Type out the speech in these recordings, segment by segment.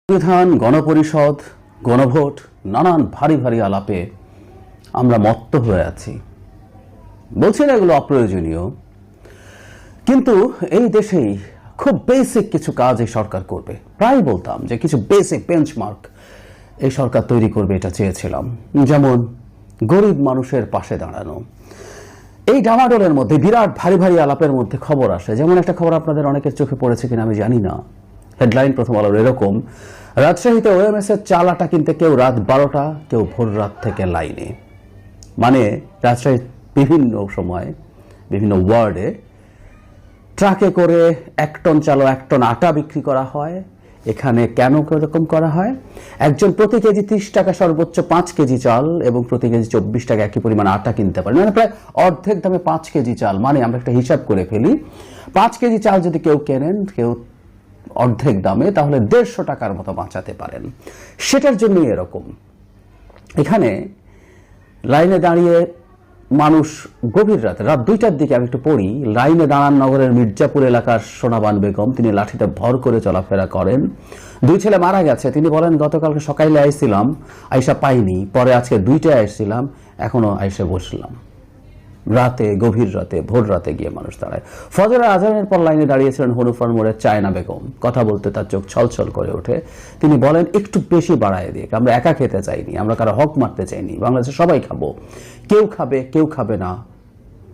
সংবিধান, গণপরিষদ, গণভোট, নানান ভারী ভারী আলাপে আমরা মত্ত হয়ে আছি। বলছি না এগুলো অপ্রয়োজনীয়, কিন্তু এই দেশেই খুব বেসিক কিছু কাজ এই সরকার করবে। প্রায় বলতাম যে কিছু বেসিক বেঞ্চমার্ক এই সরকার তৈরি করবে, এটা চেয়েছিলাম। যেমন গরিব মানুষের পাশে দাঁড়ানো। এই ডামাডোলের মধ্যে, বিরাট ভারী ভারী আলাপের মধ্যে খবর আসে। যেমন একটা খবর আপনাদের অনেকের চোখে পড়েছে কিনা আমি জানি না। হেডলাইন প্রথম আলোর এরকম: রাজশাহীতে ওএমএস এর চাল আটা কিনতে কেউ রাত 12টা, কেউ ভোর রাত থেকে লাইনে। মানে রাজশাহীর বিভিন্ন সময় বিভিন্ন ওয়ার্ডে ট্রাকে করে 1 টন চাল, 1 টন আটা বিক্রি করা হয়। এখানে কেন এরকম করা হয়? একজন প্রতি কেজি 30 টাকা, সর্বোচ্চ 5 কেজি চাল এবং প্রতি কেজি 24 টাকা একই পরিমাণ আটা কিনতে পারে। মানে প্রায় অর্ধেক দামে 5 কেজি চাল। মানে আমরা একটা হিসাব করে ফেলি, 5 কেজি চাল যদি কেউ কেনেন, কেউ অর্ধেক দামে, তাহলে 150 টাকার মতো বাঁচাতে পারেন। সেটার জন্যই এরকম। এখানে লাইনে দাঁড়িয়ে মানুষ গভীর রাতে, রাত 2টার দিকে আমি একটু পড়ি, লাইনে দাঁড়ান নগরের মির্জাপুর এলাকার সোনাবান বেগম। তিনি লাঠিতে ভর করে চলাফেরা করেন। 2 ছেলে মারা গেছে। তিনি বলেন, গতকালকে সকালে আইছিলাম, আইসা পাইনি, পরে আজকে 2টায় আসছিলাম, এখনো আইসা বসলাম। রাতে, গভীর রাতে, ভোর রাতে গিয়ে মানুষ দাঁড়ায়। ফজরের আজানের পর লাইনে দাঁড়িয়েছিলেন হনুফার মোড়ের চায়না বেগম। কথা বলতে তার চোখ ছলছল করে ওঠে। তিনি বলেন, একটু বেশি বাড়ায় দিক, আমরা একা খেতে চাইনি, আমরা কারো হক মারতে চাইনি, বাংলাদেশে সবাই খাবো, কেউ খাবে কেউ খাবে না,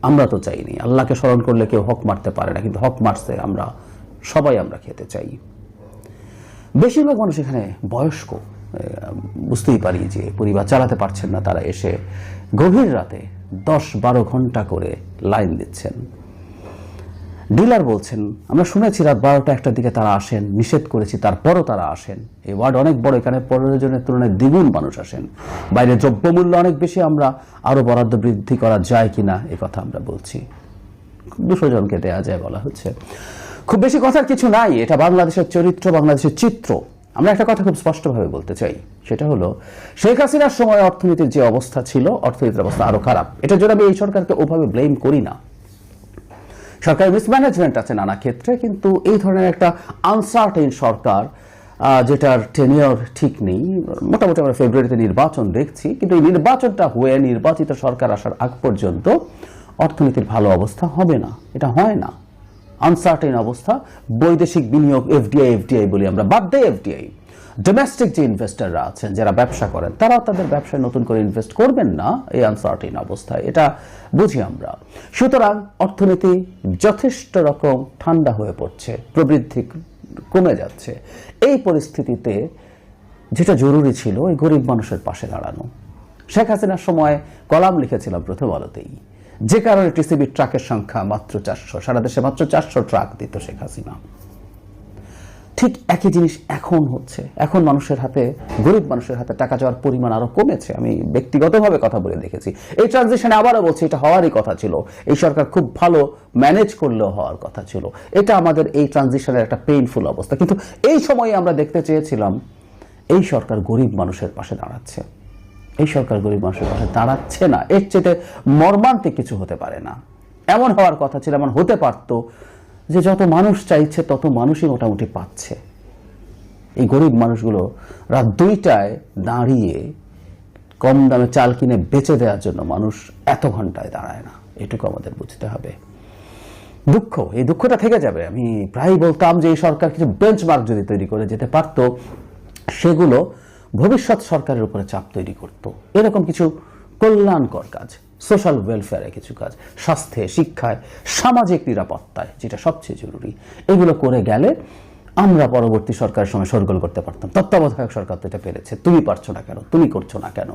আমরা তো চাইনি। আল্লাহকে স্মরণ করলে কেউ হক মারতে পারে না, কিন্তু হক মারছে আমরা সবাই, আমরা খেতে চাই। বেশিরভাগ মানুষ এখানে বয়স্ক। বুঝতেই পারি যে পরিবার চালাতে পারছেন না, তারা এসে গভীর রাতে 10-12 ঘন্টা করে লাইন দিচ্ছেন। ডিলার বলছেন, আমরা শুনেছি রাত 12টা-1টার দিকে তারা আসেন, নিষেধ করেছি, তারপরও তারা আসেন। এই ওয়ার্ড অনেক বড়, এখানে প্রয়োজনের তুলনায় দ্বিগুণ মানুষ আসেন। বাইরে দ্রব্যমূল্য অনেক বেশি, আমরা আরো বরাদ্দ বৃদ্ধি করা যায় কিনা এ কথা আমরা বলছি। 200 জনকে দেয়া যায় বলা হচ্ছে। খুব বেশি কথার কিছু নাই। এটা বাংলাদেশের চরিত্র, বাংলাদেশের চিত্র। আমরা একটা কথা খুব স্পষ্টভাবে বলতে চাই, সেটা হলো শেখ হাসিনার সময় অর্থনীতির যে অবস্থা ছিল, অর্থনীতির অবস্থা আরো খারাপ। এটার জন্য আমি এই সরকারকে ওভাবে ব্লেম করি না। সরকারের মিসম্যানেজমেন্ট আছে নানা ক্ষেত্রে, কিন্তু এই ধরনের একটা আনসার্টেইন সরকার, যেটার টেনিয়র ঠিক নেই। মোটামুটি আমরা ফেব্রুয়ারিতে নির্বাচন দেখছি, কিন্তু এই নির্বাচনটা হয়ে নির্বাচিত সরকার আসার আগ পর্যন্ত অর্থনীতির ভালো অবস্থা হবে না। এটা হয় না। আনসার্টেইন অবস্থা। বৈদেশিক বিনিয়োগ, এফডিআই বলি আমরা, বাদ দেয় এফডিআই। ডোমেস্টিক যে ইনভেস্টররা আছেন, যারা ব্যবসা করেন, তারা তাদের ব্যবসায় নতুন করে ইনভেস্ট করবেন না এই আনসার্টেইন অবস্থায়। এটা বুঝি আমরা। সুতরাং অর্থনীতি যথেষ্ট রকম ঠান্ডা হয়ে পড়ছে, প্রবৃদ্ধি কমে যাচ্ছে। এই পরিস্থিতিতে যেটা জরুরি ছিল, এই গরিব মানুষের পাশে দাঁড়ানো। শেখ হাসিনার সময় কলাম লিখেছিলাম প্রথম আলোতেই, যে কারণে টিসিবির ট্রাকের সংখ্যা মাত্র 400, সারা দেশে মাত্র 400 ট্রাক দিত শেখ হাসিনা। ঠিক একই জিনিস এখন হচ্ছে। এখন মানুষের হাতে, গরিব মানুষের হাতে টাকা যাওয়ার পরিমাণ আরো কমেছে। আমি ব্যক্তিগতভাবে কথা বলে দেখেছি। এই ট্রানজিশনে আবারও বলছি, এটা হওয়ারই কথা ছিল। এই সরকার খুব ভালো ম্যানেজ করলেও হওয়ার কথা ছিল। এটা আমাদের এই ট্রানজিশনের একটা পেইনফুল অবস্থা। কিন্তু এই সময়ে আমরা দেখতে চেয়েছিলাম এই সরকার গরিব মানুষের পাশে দাঁড়াচ্ছে। এই সরকার গরিব মানুষের পাশে দাঁড়াচ্ছে না। এর চেয়ে মর্মান্তিক কিছু হতে পারে না। এমন হওয়ার কথা ছিল, এমন হতে পারতো যে যত মানুষ চাইছে তত মানুষই মোটামুটি পাচ্ছে। এই গরিব মানুষগুলো রাত 2টায় দাঁড়িয়ে কম দামে চাল কিনে বেচে দেওয়ার জন্য মানুষ এত ঘন্টায় দাঁড়ায় না। এটুকু আমাদের বুঝতে হবে। দুঃখ, এই দুঃখটা থেকে যাবে। আমি প্রায় বলতাম যে এই সরকার কিছু বেঞ্চমার্ক যদি তৈরি করে যেতে পারত, সেগুলো ভবিষ্যৎ সরকারের উপরে চাপ তৈরি করত। এরকম কিছু কল্যাণকর কাজ, সোশ্যাল ওয়েলফেয়ারে কিছু কাজ, স্বাস্থ্যে, শিক্ষায়, সামাজিক নিরাপত্তায়, যেটা সবচেয়ে জরুরি, এগুলো করে গেলে আমরা পরবর্তী সরকারের সময় শোরগোল করতে পারতাম। তত্ত্বাবধায়ক সরকার তো এটা পেরেছে, তুমি পারছো না কেন, তুমি করছো না কেন?